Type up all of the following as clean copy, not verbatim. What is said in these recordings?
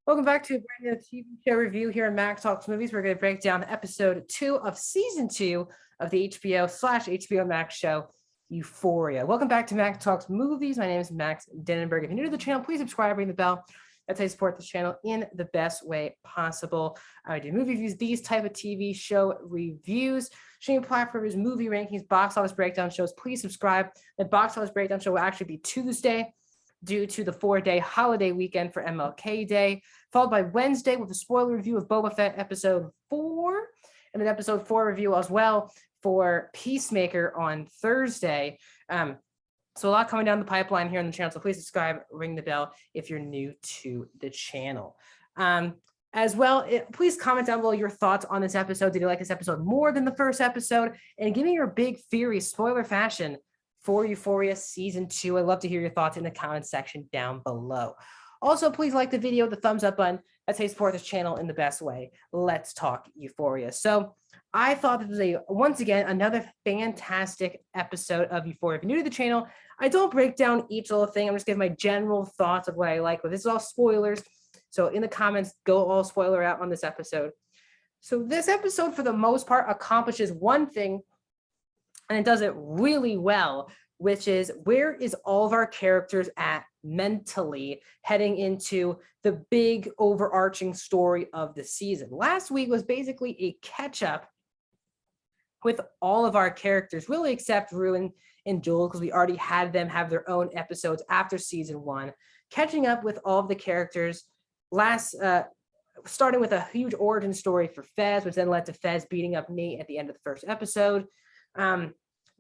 Welcome back to a brand new TV show review here in Max Talks Movies. We're going to break down episode 2 of season 2 of the HBO/HBO Max show, Euphoria. Welcome back to Max Talks Movies. My name is Max Denenberg. If you're new to the channel, please subscribe, ring the bell. That's how you support the channel in the best way possible. I do movie reviews, these type of TV show reviews, streaming platforms, movie rankings, box office breakdown shows. Please subscribe. The box office breakdown show will actually be Tuesday, due to the 4-day holiday weekend for MLK Day, followed by Wednesday with a spoiler review of Boba Fett episode 4, and an episode 4 review as well for Peacemaker on Thursday. So a lot coming down the pipeline here on the channel, so please subscribe, ring the bell if you're new to the channel. As well, please comment down below your thoughts on this episode. Did you like this episode more than the first episode? And give me your big theory, spoiler fashion, for Euphoria season 2. I'd love to hear your thoughts in the comment section down below. Also, please like the video, the thumbs up button. That's how you support this channel in the best way. Let's talk Euphoria. So I thought this was once again, another fantastic episode of Euphoria. If you're new to the channel, I don't break down each little thing. I'm just giving my general thoughts of what I like, but this is all spoilers. So in the comments, go all spoiler out on this episode. So this episode, for the most part, accomplishes one thing, and it does it really well, which is, where is all of our characters at mentally heading into the big overarching story of the season? Last week was basically a catch up with all of our characters, really except Rue and Joel, because we already had them have their own episodes after season 1, catching up with all of the characters starting with a huge origin story for Fez, which then led to Fez beating up Nate at the end of the first episode.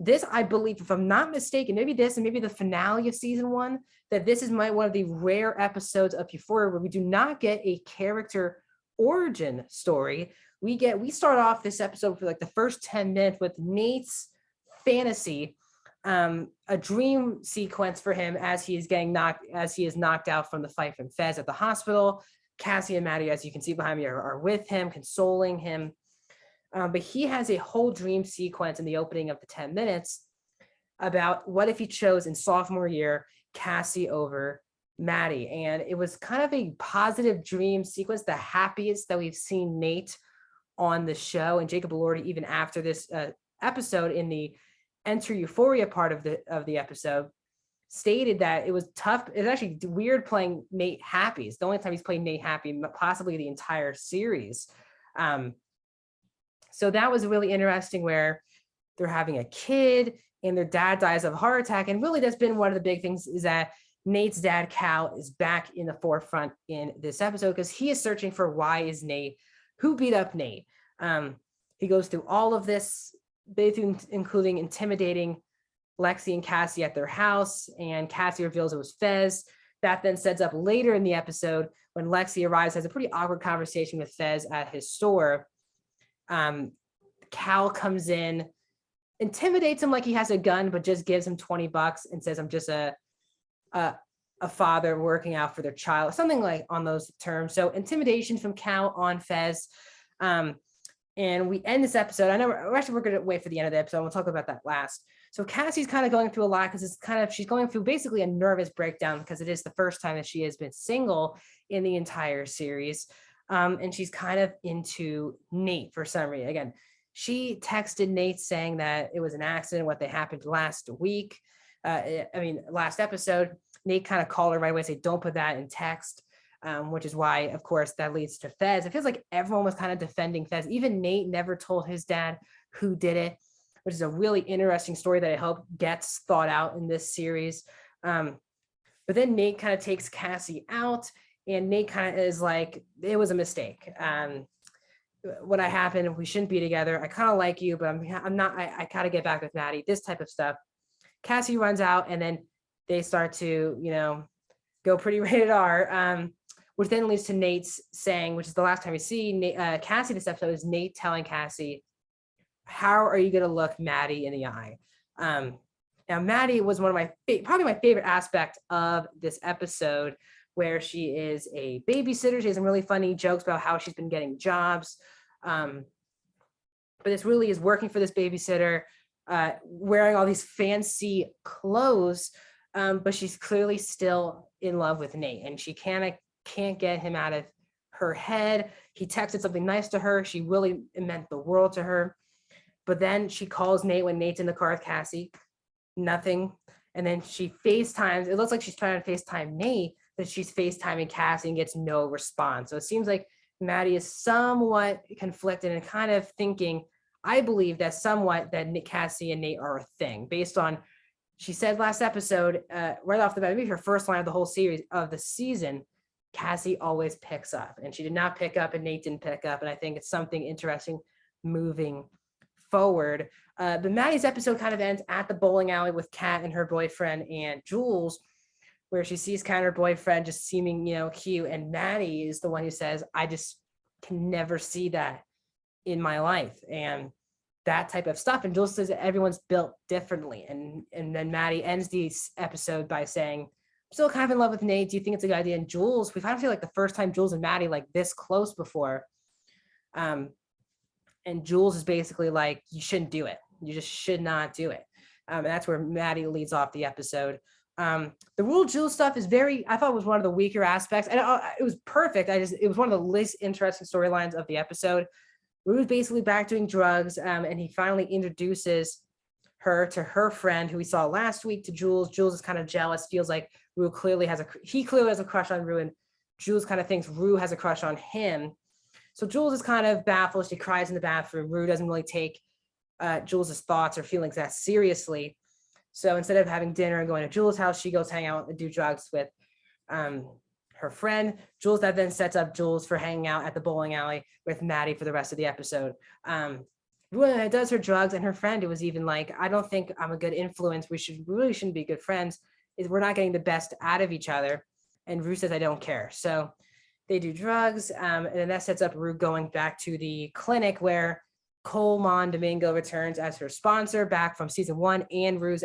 This, I believe, if I'm not mistaken, maybe this and maybe the finale of season 1, that this is one of the rare episodes of Euphoria where we do not get a character origin story. We start off this episode for like the first 10 minutes with Nate's fantasy, a dream sequence for him as he is knocked out from the fight from Fez at the hospital. Cassie and Maddie, as you can see behind me, are with him, consoling him. But he has a whole dream sequence in the opening of the 10 minutes about what if he chose in sophomore year Cassie over Maddie. And it was kind of a positive dream sequence, the happiest that we've seen Nate on the show. And Jacob Elordi, even after this episode, in the Enter Euphoria part of the episode, stated that it was tough. It's actually weird playing Nate happy. It's the only time he's played Nate happy, possibly the entire series. So that was really interesting, where they're having a kid and their dad dies of a heart attack. And really, that's been one of the big things, is that Nate's dad, Cal, is back in the forefront in this episode, because he is searching for who beat up Nate. He goes through all of this, including intimidating Lexi and Cassie at their house, and Cassie reveals it was Fez. That then sets up later in the episode when Lexi arrives, has a pretty awkward conversation with Fez at his store. Cal comes in, intimidates him like he has a gun, but just gives him $20 and says, "I'm just a father working out for their child," something like on those terms. So intimidation from Cal on Fez. And we end this episode. I know we're going to wait for the end of the episode. We'll talk about that last. So Cassie's kind of going through a lot, because she's going through basically a nervous breakdown, because it is the first time that she has been single in the entire series. And she's kind of into Nate for some reason. Again, she texted Nate saying that it was an accident, what they happened last week. Last episode. Nate kind of called her right away and said, "Don't put that in text," which is why, of course, that leads to Fez. It feels like everyone was kind of defending Fez. Even Nate never told his dad who did it, which is a really interesting story that I hope gets thought out in this series. But then Nate kind of takes Cassie out, and Nate kind of is like, "It was a mistake. What happened, we shouldn't be together. I kind of like you, but I'm not, I gotta get back with Maddie," this type of stuff. Cassie runs out, and then they start to, go pretty rated R, which then leads to Nate's saying, which is the last time we see Cassie this episode, is Nate telling Cassie, "How are you going to look Maddie in the eye?" Now, Maddie was one of probably my favorite aspect of this episode, where she is a babysitter. She has some really funny jokes about how she's been getting jobs. But this really is working for this babysitter, wearing all these fancy clothes, but she's clearly still in love with Nate, and she can't can't get him out of her head. He texted something nice to her. She really, it meant the world to her. But then she calls Nate when Nate's in the car with Cassie. Nothing. And then she FaceTimes. It looks like she's trying to FaceTime Nate, but she's FaceTiming Cassie and gets no response. So it seems like Maddie is somewhat conflicted and kind of thinking, I believe that somewhat that Cassie and Nate are a thing based on, she said last episode, right off the bat, maybe her first line of the whole series of the season, Cassie always picks up, and she did not pick up and Nate didn't pick up. And I think it's something interesting moving forward. But Maddie's episode kind of ends at the bowling alley with Kat and her boyfriend and Jules, where she sees Kat and her boyfriend just seeming, cute. And Maddie is the one who says, I just can never see that in my life. And that type of stuff. And Jules says that everyone's built differently. And then Maddie ends the episode by saying, I'm still kind of in love with Nate. Do you think it's a good idea? And Jules, we kind of feel like the first time Jules and Maddie like this close before. And Jules is basically like, you shouldn't do it. You just should not do it. And that's where Maddie leads off the episode. The Rule Jules stuff is I thought it was one of the weaker aspects. And it was perfect. It was one of the least interesting storylines of the episode. Rue's basically back doing drugs, and he finally introduces her to her friend who we saw last week, to Jules. Jules is kind of jealous, feels like Rue clearly has a crush on Rue, and Jules kind of thinks Rue has a crush on him. So Jules is kind of baffled. She cries in the bathroom. Rue doesn't really take Jules's thoughts or feelings that seriously. So instead of having dinner and going to Jules' house, she goes hang out and do drugs with her friend. Jules that then sets up Jules for hanging out at the bowling alley with Maddie for the rest of the episode. Rue does her drugs, and her friend, it was even like, I don't think I'm a good influence. We really shouldn't be good friends. We're not getting the best out of each other. And Rue says, I don't care. So they do drugs, and then that sets up Rue going back to the clinic where Coleman Domingo returns as her sponsor, back from season 1 and Rue's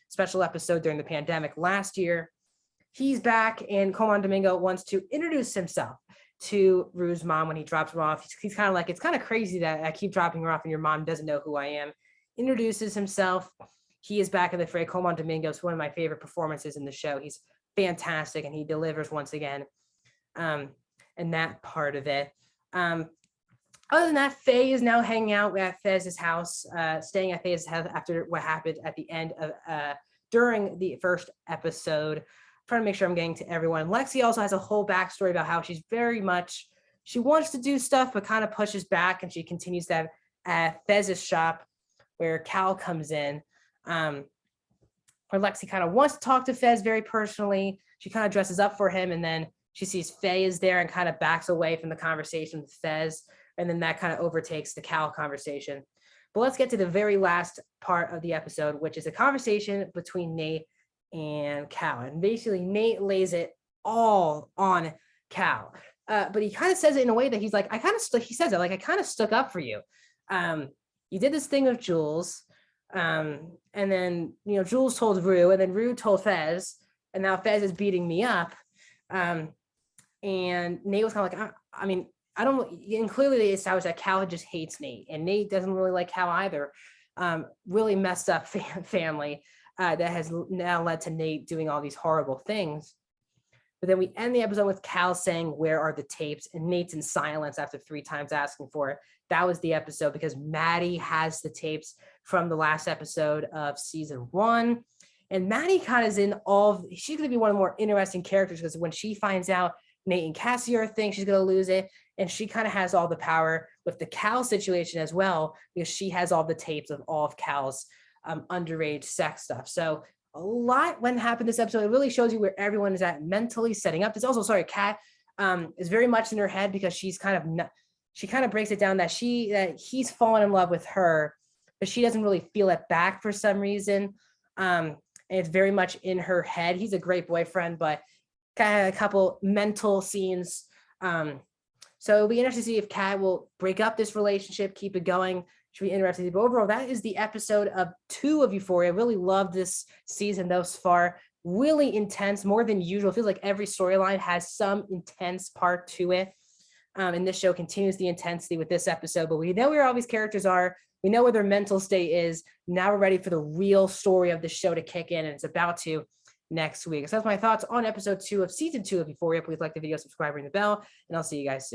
special episode during the pandemic last year. He's back, and Coleman Domingo wants to introduce himself to Rue's mom when he drops her off. He's kind of like, it's kind of crazy that I keep dropping her off and your mom doesn't know who I am. Introduces himself. He is back in the fray. Coleman Domingo is one of my favorite performances in the show. He's fantastic, and he delivers once again. And that part of it. Other than that, Faye is now hanging out at Fez's house, staying at Fez's house after what happened at the end of during the first episode. I'm trying to make sure I'm getting to everyone. Lexi also has a whole backstory about how she wants to do stuff, but kind of pushes back, and she continues that at Fez's shop where Cal comes in. Where Lexi kind of wants to talk to Fez very personally. She kind of dresses up for him, and then she sees Faye is there and kind of backs away from the conversation with Fez. And then that kind of overtakes the Cal conversation. But let's get to the very last part of the episode, which is a conversation between Nate and Cal. And basically, Nate lays it all on Cal. But he kind of says it in a way that he's like, I kind of stuck up for you. You did this thing with Jules. And then, Jules told Rue, and then Rue told Fez. And now Fez is beating me up. And Nate was kind of like, I don't, and clearly they established that Cal just hates Nate, and Nate doesn't really like Cal either. Really messed up family that has now led to Nate doing all these horrible things. But then we end the episode with Cal saying, where are the tapes? And Nate's in silence after 3 times asking for it. That was the episode because Maddie has the tapes from the last episode of season 1. And Maddie kind of is she's going to be one of the more interesting characters because when she finds out Nate and Cassie are a thing, she's going to lose it. And she kind of has all the power with the Cal situation as well, because she has all the tapes of all of Cal's underage sex stuff. So a lot when happened this episode, it really shows you where everyone is at mentally setting up. There's also, Kat is very much in her head because she kind of breaks it down that he's fallen in love with her, but she doesn't really feel it back for some reason. And it's very much in her head. He's a great boyfriend, but kind of a couple mental scenes. So it'll be interesting to see if Kat will break up this relationship, keep it going. Should be interesting. But overall, that is the episode of 2 of Euphoria. I really love this season thus far. Really intense, more than usual. It feels like every storyline has some intense part to it. And this show continues the intensity with this episode. But we know where all these characters are. We know where their mental state is. Now we're ready for the real story of the show to kick in, and it's about to. next week. So that's my thoughts on episode 2 of season 2 of Euphoria. Please like the video, subscribe, ring the bell, and I'll see you guys soon.